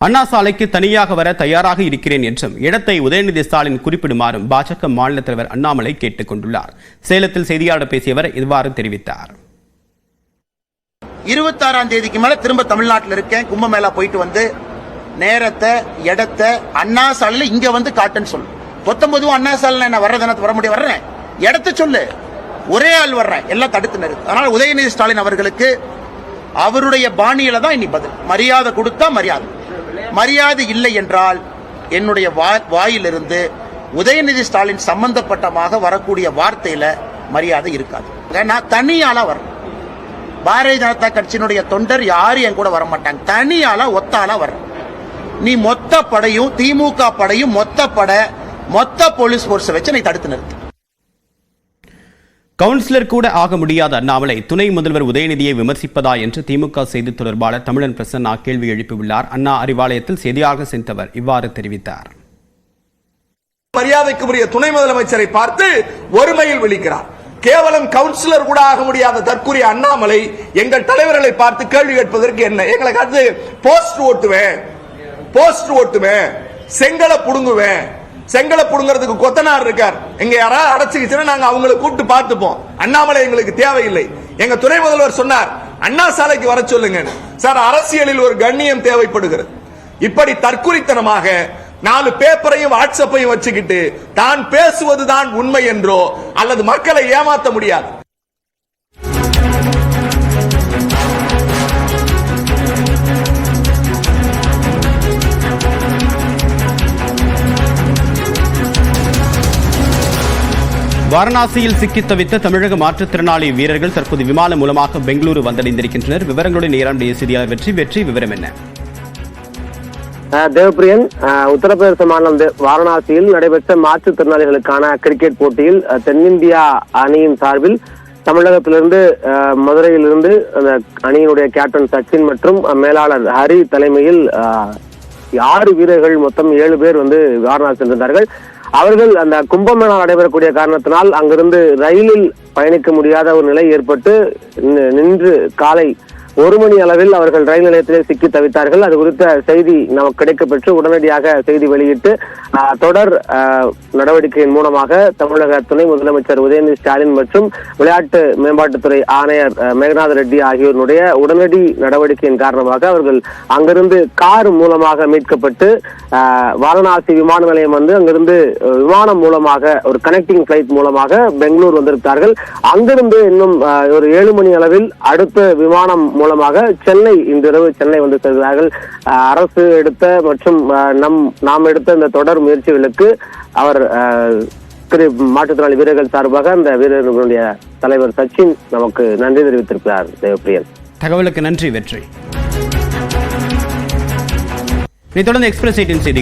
அண்ணா சாலைக்கு தனியாக வர தயாராக இருக்கிறேன் என்றும் இடத்தை உதயநிதி ஸ்டாலின் குறிப்பிடுமாறும் பாஜக மாநில தலைவர் அண்ணாமலை கேட்டுக் கொண்டுள்ளார். சேலத்தில் செய்தியாளர் பேசியவர் இவ்வாறு தெரிவித்தார். 26ஆம் தேதிக்கு மேல திரும்ப தமிழ்நாட்டில் இருக்கேன். கும்பமேளா போயிட்டு வந்து நேரத்தை இடத்தை அண்ணா சாலையில இங்க வந்து காட்டுன்னு சொல்லு. 19 அண்ணா சாலையில என்ன வர்றதுன்னு வர முடியும், வர்றேன் இடத்தை சொல்லு, ஒரே ஆள் வர்றேன், எல்லாம் தடுத்து நிறுத்து. அதனால உதயநிதி ஸ்டாலின் அவர்களுக்கு அவருடைய பாணியில தான் இனி பதில். மரியாதை கொடுத்தா மரியாதை, மரியாதை இல்லை என்றால் என்னுடைய வாயிலிருந்து உதயநிதி ஸ்டாலின் சம்பந்தப்பட்டமாக வரக்கூடிய வார்த்தையில மரியாதை இருக்காது. நான் தனியால வரேன். பாரதிய ஜனதா கட்சியினுடைய தொண்டர் யாரும் என் கூட வர மாட்டாங்க. தனியால ஒத்தால வரேன். நீ மொத்த படையும் திமுக படையும் மொத்த போலீஸ் போர்ஸ் வச்சு நீ தடுத்து நிறுத்து. கவுன்சிலர் கூட ஆக முடியாத அண்ணாமலை துணை முதல்வர் உதயநிதியை விமர்சிப்பதா என்று திமுக செய்தி தொடர்பாளர் தமிழன் பிரசன்னா கேள்வி எழுப்பியுள்ளார். அண்ணா அறிவாலயத்தில் செய்தியாளர் சென்றவர் இவ்வாறு தெரிவித்தார். மரியாதைக்குரிய துணை முதலமைச்சரை பார்த்து ஒருமையில் விழிக்கிறார். கேவலம் கவுன்சிலர் கூட ஆக முடியாத தற்குரிய அண்ணாமலை எங்கள் தலைவர்களை பார்த்து கேள்வி கேட்பதற்கு என்ன? எங்களை காத்து போஸ்ட் ஓட்டுவேன், செங்கலை புடுங்குவேன், செங்கலை புடுங்கிறதுக்கு கொத்தனார் இருக்கார், எங்க யாராவது அடைச்சுக்கிச்சுன்னா நாங்க அவங்களை கூப்பிட்டு பார்த்துப்போம். அண்ணாமலை எங்களுக்கு தேவையில்லை. எங்க துணை முதல்வர் சொன்னார் அண்ணா சாலைக்கு வர சொல்லுங்க. சார், அரசியலில் ஒரு கண்ணியம் தேவைப்படுகிறது. இப்படி தற்குறித்தனமாக 4 பேப்பரையும் வாட்ஸ்அப்பையும் வச்சுக்கிட்டு தான் பேசுவதுதான் உண்மை என்றோ அல்லது மக்களை ஏமாற்ற முடியாது. வாரணாசியில் சிக்கி தவித்த தமிழக மாற்றுத்திறனாளி வீரர்கள் தற்போது விமானம் மூலமாக பெங்களூரு வந்தடைந்திருக்கின்றனர். விவரங்களுடன் நேரடிய செய்தியாளர் வெற்றி விவரம் என்ன? தேவப்பிரியன், உத்தரப்பிரதேச மாநிலம் வாரணாசியில் நடைபெற்ற மாற்றுத்திறனாளிகளுக்கான கிரிக்கெட் போட்டியில் தென்னிந்தியா அணியின் சார்பில் தமிழகத்திலிருந்து மதுரையிலிருந்து அந்த அணியினுடைய கேப்டன் சச்சின் மற்றும் மேலாளர் ஹரி தலைமையில் 6 வீரர்கள் மொத்தம் 7 பேர் வாரணாசி சென்றிருந்தார்கள். அவர்கள் அந்த கும்பமேளா நடைபெறக்கூடிய காரணத்தினால் அங்கிருந்து ரயிலில் பயணிக்க முடியாத ஒரு நிலை ஏற்பட்டு நின்று காலை 1 மணி அளவில் அவர்கள் ரயில் நிலையத்திலே சிக்கி தவித்தார்கள். அது குறித்த செய்தி நமக்கு கிடைக்கப்பெற்று உடனடியாக செய்தி வெளியிட்டு தொடர் நடவடிக்கையின் மூலமாக தமிழக துணை முதலமைச்சர் உதயநிதி ஸ்டாலின் மற்றும் விளையாட்டு மேம்பாட்டுத்துறை ஆணையர் மேகநாத ரெட்டி ஆகியோருடைய உடனடி நடவடிக்கையின் காரணமாக அவர்கள் அங்கிருந்து கார் மூலமாக மீட்கப்பட்டு வாரணாசி விமான நிலையம் அங்கிருந்து விமானம் மூலமாக ஒரு கனெக்டிங் பிளைட் மூலமாக பெங்களூர் வந்திருக்கிறார்கள். அங்கிருந்து இன்னும் ஒரு 7 மணி அளவில் அடுத்த விமானம் மூலமாக சென்னை இன்றிரவு சென்னை வந்து செல்கிறார்கள். அரசு எடுத்த மற்றும் நாம் எடுத்த இந்த தொடர் முயற்சிகளுக்கு அவர் மாற்றுத்திறனாளி வீரர்கள் சார்பாக அந்த வீரர்களுடைய தலைவர் சச்சின் நமக்கு நன்றி தெரிவித்திருக்கிறார். தேவப்பிரியன், தகவலுக்கு நன்றி. வெற்றி. இதைத் தொடர்ந்து எக்ஸ்பிரஸ் 18 செய்திகள்.